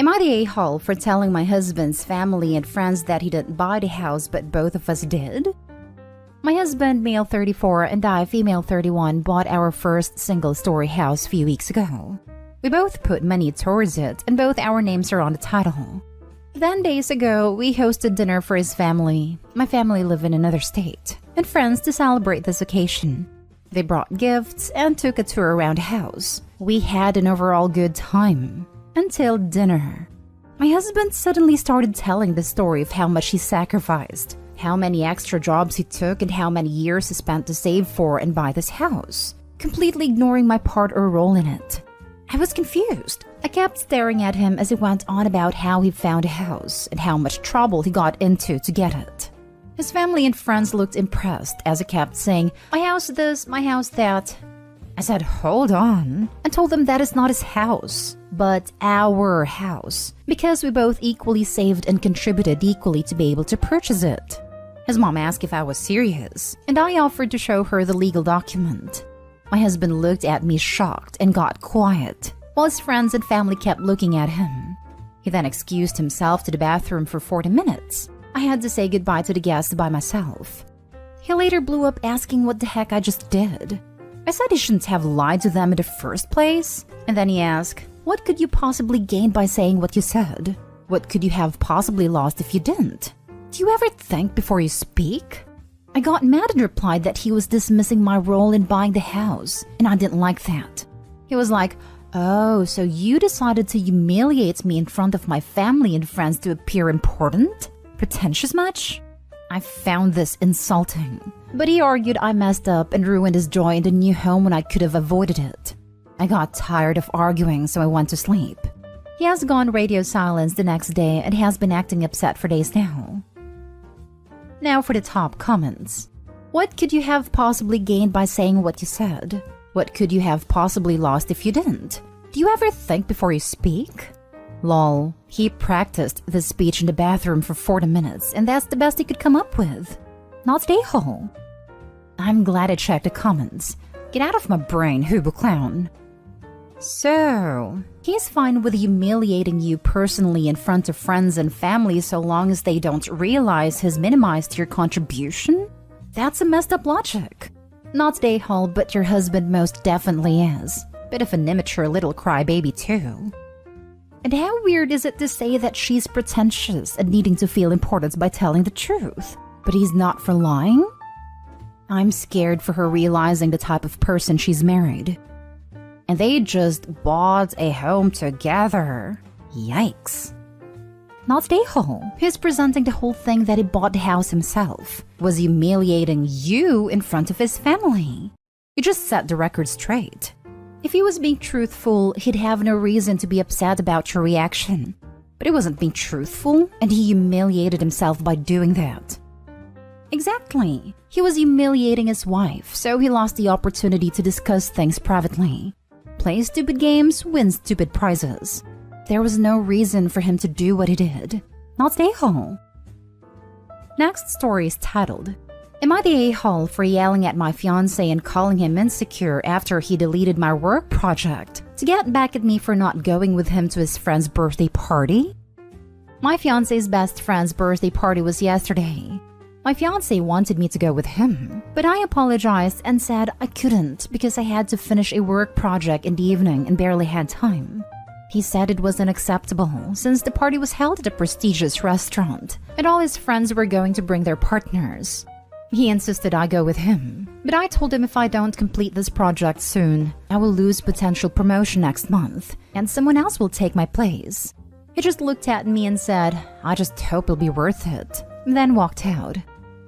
Am I the a-hole for telling my husband's family and friends that he didn't buy the house but both of us did? My husband, male 34, and I, female 31, bought our first single-story house a few weeks ago. We both put money towards it, and both our names are on the title. Then days ago, we hosted dinner for his family. My family live in another state, and friends to celebrate this occasion. They brought gifts and took a tour around the house. We had an overall good time. Until dinner. My husband suddenly started telling the story of how much he sacrificed, how many extra jobs he took, and how many years he spent to save for and buy this house, completely ignoring my part or role in it. I was confused. I kept staring at him as he went on about how he found a house and how much trouble he got into to get it. His family and friends looked impressed as he kept saying, "My house this, my house that." I said, "Hold on," and told him that is not his house, but our house, because we both equally saved and contributed equally to be able to purchase it. His mom asked if I was serious, and I offered to show her the legal document. My husband looked at me shocked and got quiet, while his friends and family kept looking at him. He then excused himself to the bathroom for 40 minutes. I had to say goodbye to the guests by myself. He later blew up asking what the heck I just did. I said he shouldn't have lied to them in the first place. And then he asked, "What could you possibly gain by saying what you said? What could you have possibly lost if you didn't? Do you ever think before you speak?" I got mad and replied that he was dismissing my role in buying the house, and I didn't like that. He was like, "Oh, so you decided to humiliate me in front of my family and friends to appear important? Pretentious much?" I found this insulting, but he argued I messed up and ruined his joy in the new home when I could have avoided it. I got tired of arguing, so I went to sleep. He has gone radio silence the next day and has been acting upset for days now. Now for the top comments. What could you have possibly gained by saying what you said? What could you have possibly lost if you didn't? Do you ever think before you speak? Lol, he practiced this speech in the bathroom for 40 minutes, and that's the best he could come up with. Not a-hole. I'm glad I checked the comments. Get out of my brain, Hubo Clown. So, he's fine with humiliating you personally in front of friends and family so long as they don't realize he's minimized your contribution? That's a messed up logic. Not a-hole, but your husband most definitely is. Bit of an immature little crybaby too. And how weird is it to say that she's pretentious and needing to feel important by telling the truth, but he's not for lying? I'm scared for her realizing the type of person she's married. And they just bought a home together. Yikes. Not a-hole. He's presenting the whole thing that he bought the house himself, was humiliating you in front of his family. You just set the record straight. If he was being truthful, he'd have no reason to be upset about your reaction. But he wasn't being truthful, and he humiliated himself by doing that. Exactly. He was humiliating his wife, so he lost the opportunity to discuss things privately. Play stupid games, win stupid prizes. There was no reason for him to do what he did. Not a-hole. Next story is titled, Am I the a-hole for yelling at my fiancé and calling him insecure after he deleted my work project to get back at me for not going with him to his friend's birthday party? My fiancé's best friend's birthday party was yesterday. My fiancé wanted me to go with him, but I apologized and said I couldn't because I had to finish a work project in the evening and barely had time. He said it was unacceptable since the party was held at a prestigious restaurant and all his friends were going to bring their partners. He insisted I go with him, but I told him if I don't complete this project soon, I will lose potential promotion next month, and someone else will take my place. He just looked at me and said, I just hope it'll be worth it, then walked out.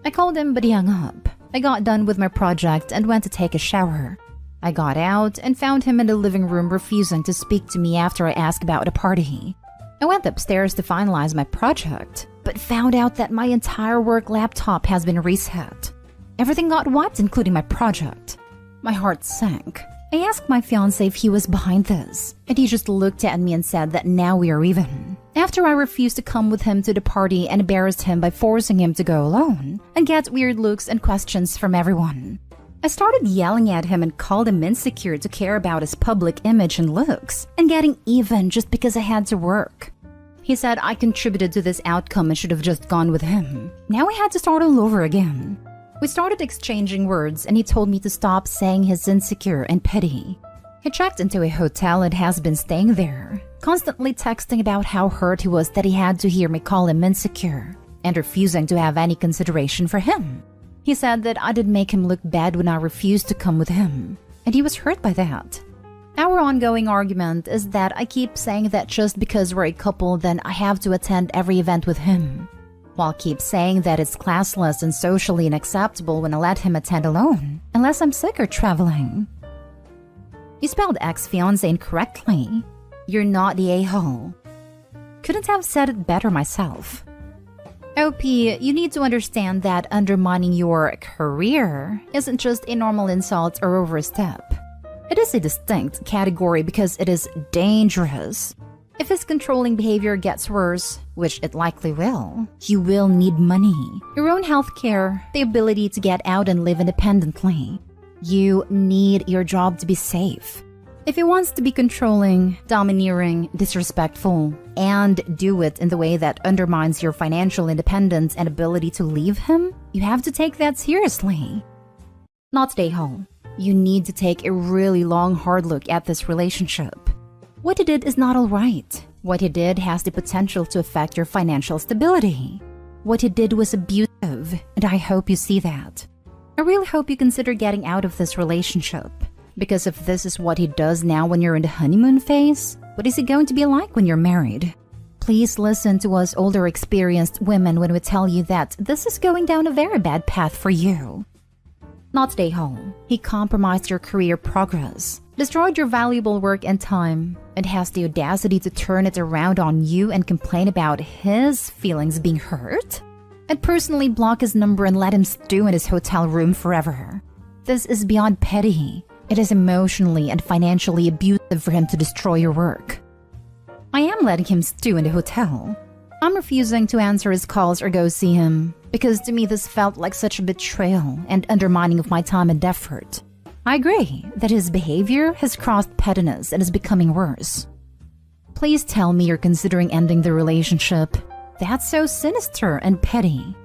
I called him, but he hung up. I got done with my project and went to take a shower. I got out and found him in the living room refusing to speak to me after I asked about the party. I went upstairs to finalize my project, but found out that my entire work laptop has been reset. Everything got wiped, including my project. My heart sank. I asked my fiancé if he was behind this, and he just looked at me and said that now we are even. After I refused to come with him to the party and embarrassed him by forcing him to go alone, and get weird looks and questions from everyone. I started yelling at him and called him insecure to care about his public image and looks, and getting even just because I had to work. He said I contributed to this outcome and should have just gone with him. Now we had to start all over again. We started exchanging words and he told me to stop saying he's insecure and petty. He checked into a hotel and has been staying there, constantly texting about how hurt he was that he had to hear me call him insecure and refusing to have any consideration for him. He said that I did make him look bad when I refused to come with him, and he was hurt by that. Our ongoing argument is that I keep saying that just because we're a couple, then I have to attend every event with him, while keep saying that it's classless and socially unacceptable when I let him attend alone, unless I'm sick or traveling. You spelled ex-fiancé incorrectly. You're not the a-hole. Couldn't have said it better myself. OP, you need to understand that undermining your career isn't just a normal insult or overstep. It is a distinct category because it is dangerous. If his controlling behavior gets worse, which it likely will, you will need money, your own health care, the ability to get out and live independently. You need your job to be safe. If he wants to be controlling, domineering, disrespectful, and do it in the way that undermines your financial independence and ability to leave him, you have to take that seriously. Not stay home. You need to take a really long, hard look at this relationship. What he did is not all right. What he did has the potential to affect your financial stability. What he did was abusive, and I hope you see that. I really hope you consider getting out of this relationship. Because if this is what he does now when you're in the honeymoon phase, what is he going to be like when you're married? Please listen to us older experienced women when we tell you that this is going down a very bad path for you. Not stay home. He compromised your career progress, destroyed your valuable work and time, and has the audacity to turn it around on you and complain about his feelings being hurt? I'd personally block his number and let him stew in his hotel room forever. This is beyond petty. It is emotionally and financially abusive for him to destroy your work. I am letting him stew in the hotel. I'm refusing to answer his calls or go see him, because to me this felt like such a betrayal and undermining of my time and effort. I agree that his behavior has crossed pettiness and is becoming worse. Please tell me you're considering ending the relationship. That's so sinister and petty.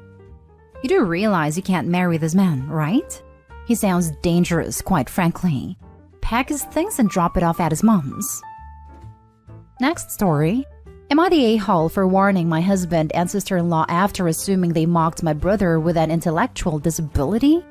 You do realize you can't marry this man, right? He sounds dangerous, quite frankly. Pack his things and drop it off at his mom's. Next story. Am I the a-hole for warning my husband and sister-in-law after assuming they mocked my brother with an intellectual disability?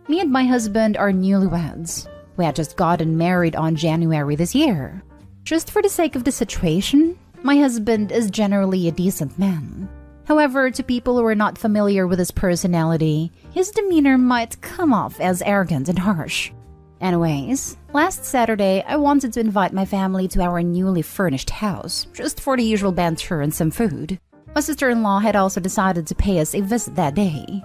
Me and my husband are newlyweds. We had just gotten married on January this year. Just for the sake of the situation, my husband is generally a decent man. However, to people who are not familiar with his personality, his demeanor might come off as arrogant and harsh. Anyways, last Saturday, I wanted to invite my family to our newly furnished house, just for the usual banter and some food. My sister-in-law had also decided to pay us a visit that day.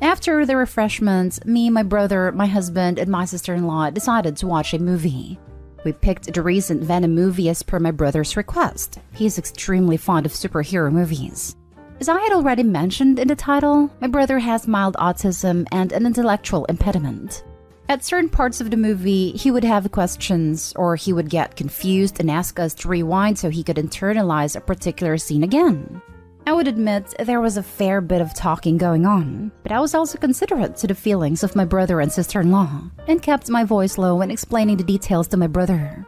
After the refreshments, me, my brother, my husband, and my sister-in-law decided to watch a movie. We picked the recent Venom movie as per my brother's request. He is extremely fond of superhero movies. As I had already mentioned in the title, my brother has mild autism and an intellectual impediment. At certain parts of the movie, he would have questions or he would get confused and ask us to rewind so he could internalize a particular scene again. I would admit there was a fair bit of talking going on, but I was also considerate to the feelings of my brother and sister-in-law and kept my voice low when explaining the details to my brother.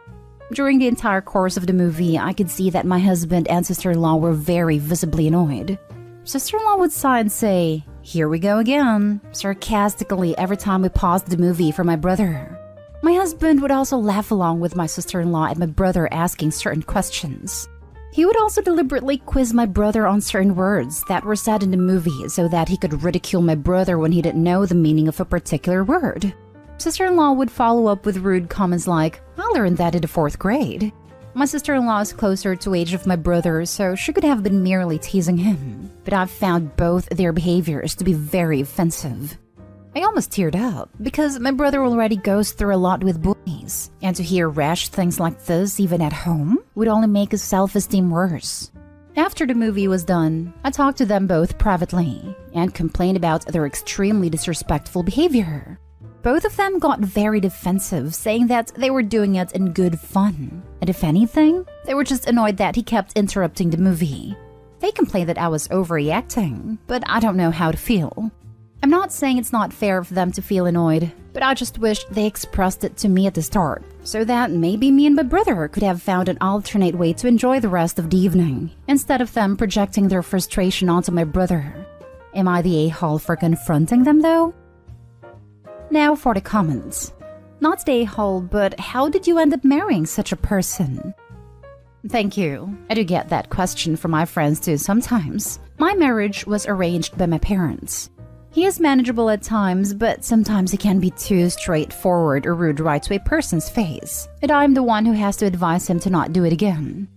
During the entire course of the movie, I could see that my husband and sister-in-law were very visibly annoyed. Sister-in-law would sigh and say, "Here we go again," sarcastically every time we paused the movie for my brother. My husband would also laugh along with my sister-in-law and my brother asking certain questions. He would also deliberately quiz my brother on certain words that were said in the movie so that he could ridicule my brother when he didn't know the meaning of a particular word. Sister-in-law would follow up with rude comments like, "I learned that in the 4th grade." My sister-in-law is closer to age of my brother, so she could have been merely teasing him. But I've found both their behaviors to be very offensive. I almost teared up, because my brother already goes through a lot with bullies, and to hear rash things like this even at home would only make his self-esteem worse. After the movie was done, I talked to them both privately, and complained about their extremely disrespectful behavior. Both of them got very defensive, saying that they were doing it in good fun. And if anything, they were just annoyed that he kept interrupting the movie. They complained that I was overreacting, but I don't know how to feel. I'm not saying it's not fair for them to feel annoyed, but I just wish they expressed it to me at the start, so that maybe me and my brother could have found an alternate way to enjoy the rest of the evening, instead of them projecting their frustration onto my brother. Am I the a-hole for confronting them though? Now for the comments. Not the a-hole, but how did you end up marrying such a person? Thank you. I do get that question from my friends too sometimes. My marriage was arranged by my parents. He is manageable at times, but sometimes he can be too straightforward or rude right to a person's face, and I'm the one who has to advise him to not do it again.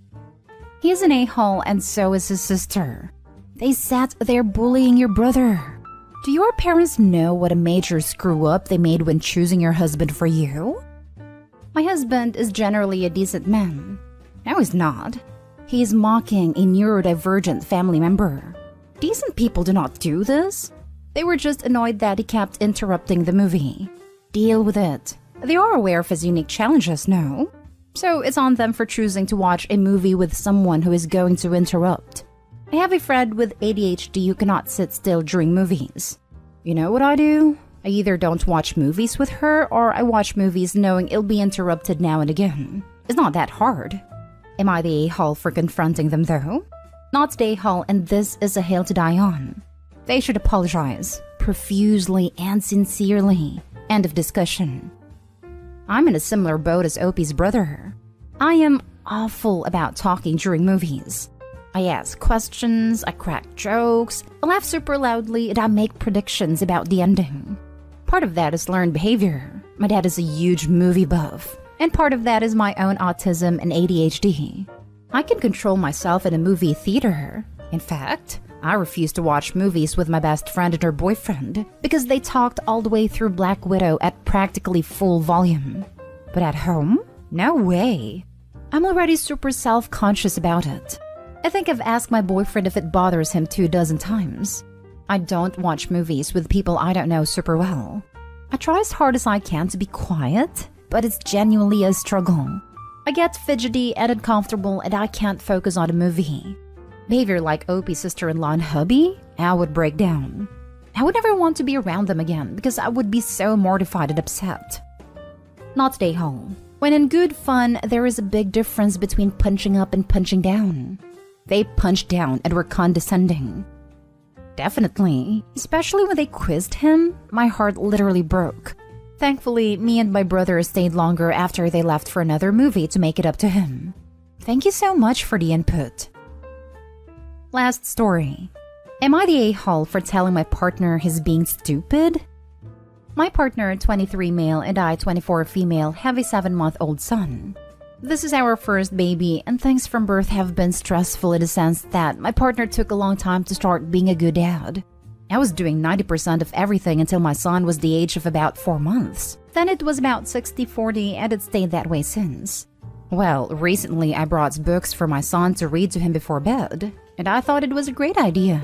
He is an a-hole and so is his sister. They sat there bullying your brother. Do your parents know what a major screw-up they made when choosing your husband for you? My husband is generally a decent man. No, he's not. He is mocking a neurodivergent family member. Decent people do not do this. They were just annoyed that he kept interrupting the movie. Deal with it. They are aware of his unique challenges, no? So it's on them for choosing to watch a movie with someone who is going to interrupt. I have a friend with ADHD who cannot sit still during movies. You know what I do? I either don't watch movies with her or I watch movies knowing it'll be interrupted now and again. It's not that hard. Am I the a-hole for confronting them though? Not the a-hole, and this is a hill to die on. They should apologize, profusely and sincerely. End of discussion. I'm in a similar boat as Opie's brother. I am awful about talking during movies. I ask questions, I crack jokes, I laugh super loudly, and I make predictions about the ending. Part of that is learned behavior. My dad is a huge movie buff, and part of that is my own autism and ADHD. I can control myself in a movie theater. In fact, I refused to watch movies with my best friend and her boyfriend because they talked all the way through Black Widow at practically full volume. But at home? No way. I'm already super self-conscious about it. I think I've asked my boyfriend if it bothers him 24 times. I don't watch movies with people I don't know super well. I try as hard as I can to be quiet, but it's genuinely a struggle. I get fidgety and uncomfortable and I can't focus on a movie. Behavior like Opie's sister-in-law and hubby, I would break down. I would never want to be around them again because I would be so mortified and upset. Not stay home. When in good fun, there is a big difference between punching up and punching down. They punched down and were condescending. Definitely, especially when they quizzed him, my heart literally broke. Thankfully, me and my brother stayed longer after they left for another movie to make it up to him. Thank you so much for the input. Last story. Am I the a-hole for telling my partner he's being stupid? My partner, 23 male, and I, 24 female, have a 7-month-old son. This is our first baby, and things from birth have been stressful in the sense that my partner took a long time to start being a good dad. I was doing 90% of everything until my son was the age of about 4 months. Then it was about 60-40, and it stayed that way since. Well, recently I brought books for my son to read to him before bed, and I thought it was a great idea.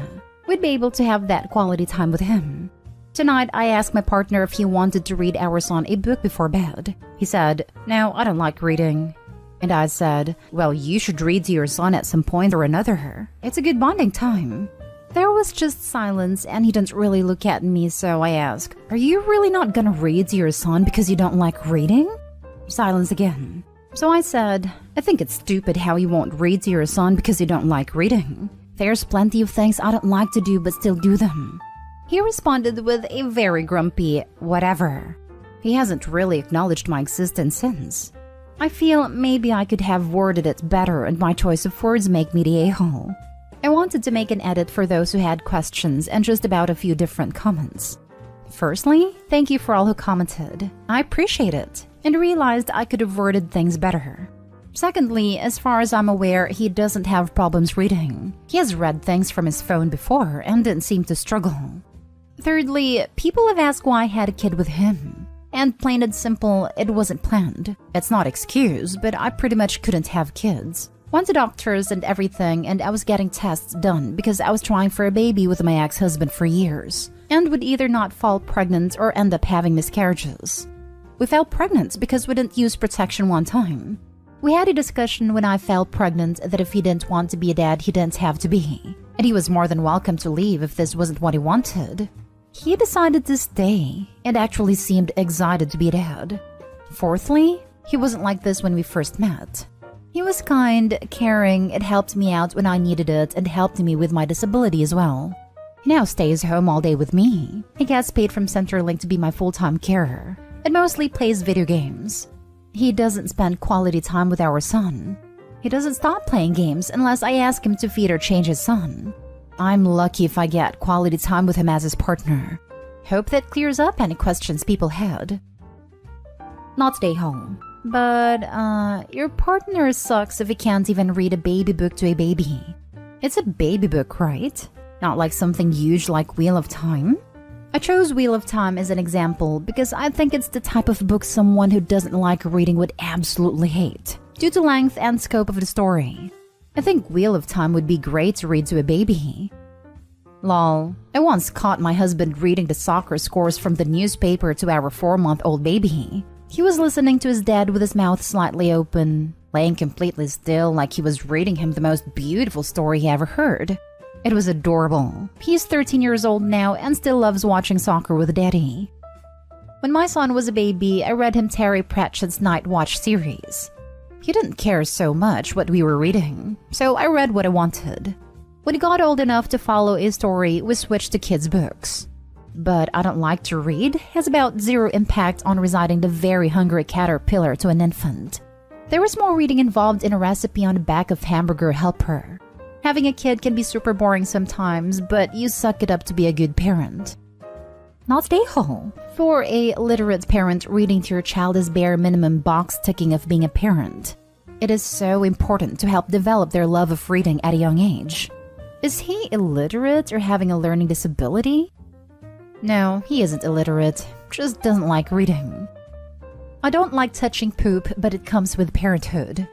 We'd be able to have that quality time with him. Tonight, I asked my partner if he wanted to read our son a book before bed. He said, "No, I don't like reading." And I said, "Well, you should read to your son at some point or another. It's a good bonding time." There was just silence, and he didn't really look at me, so I asked, "Are you really not gonna read to your son because you don't like reading?" Silence again. So I said, "I think it's stupid how you won't read to your son because you don't like reading. There's plenty of things I don't like to do but still do them." He responded with a very grumpy whatever. He hasn't really acknowledged my existence since. I feel maybe I could have worded it better, and my choice of words make me the a-hole. I wanted to make an edit for those who had questions and just about a few different comments. Firstly, thank you for all who commented. I appreciate it and realized I could have worded things better. Secondly, as far as I'm aware, he doesn't have problems reading. He has read things from his phone before and didn't seem to struggle. Thirdly, people have asked why I had a kid with him. And plain and simple, it wasn't planned. It's not excuse, but I pretty much couldn't have kids. Went to doctors and everything, and I was getting tests done because I was trying for a baby with my ex-husband for years and would either not fall pregnant or end up having miscarriages. We fell pregnant because we didn't use protection one time. We had a discussion when I fell pregnant that if he didn't want to be a dad, he didn't have to be, and he was more than welcome to leave if this wasn't what he wanted. He decided to stay and actually seemed excited to be a dad. Fourthly, he wasn't like this when we first met. He was kind, caring, it helped me out when I needed it and helped me with my disability as well. He now stays home all day with me. He gets paid from Centrelink to be my full-time carer and mostly plays video games. He doesn't spend quality time with our son. He doesn't stop playing games unless I ask him to feed or change his son. I'm lucky if I get quality time with him as his partner. Hope that clears up any questions people had. Not stay home. But, your partner sucks if he can't even read a baby book to a baby. It's a baby book, right? Not like something huge like Wheel of Time? I chose Wheel of Time as an example because I think it's the type of book someone who doesn't like reading would absolutely hate, due to length and scope of the story. I think Wheel of Time would be great to read to a baby. Lol, I once caught my husband reading the soccer scores from the newspaper to our 4-month-old baby. He was listening to his dad with his mouth slightly open, laying completely still like he was reading him the most beautiful story he ever heard. It was adorable. He's 13 years old now and still loves watching soccer with daddy. When my son was a baby, I read him Terry Pratchett's Night Watch series. He didn't care so much what we were reading, so I read what I wanted. When he got old enough to follow a story, we switched to kids' books. But I don't like to read has about zero impact on reciting the very hungry caterpillar to an infant. There was more reading involved in a recipe on the back of Hamburger Helper. Having a kid can be super boring sometimes, but you suck it up to be a good parent. Not stay home. For a literate parent, reading to your child is bare minimum box ticking of being a parent. It is so important to help develop their love of reading at a young age. Is he illiterate or having a learning disability? No, he isn't illiterate, just doesn't like reading. I don't like touching poop, but it comes with parenthood.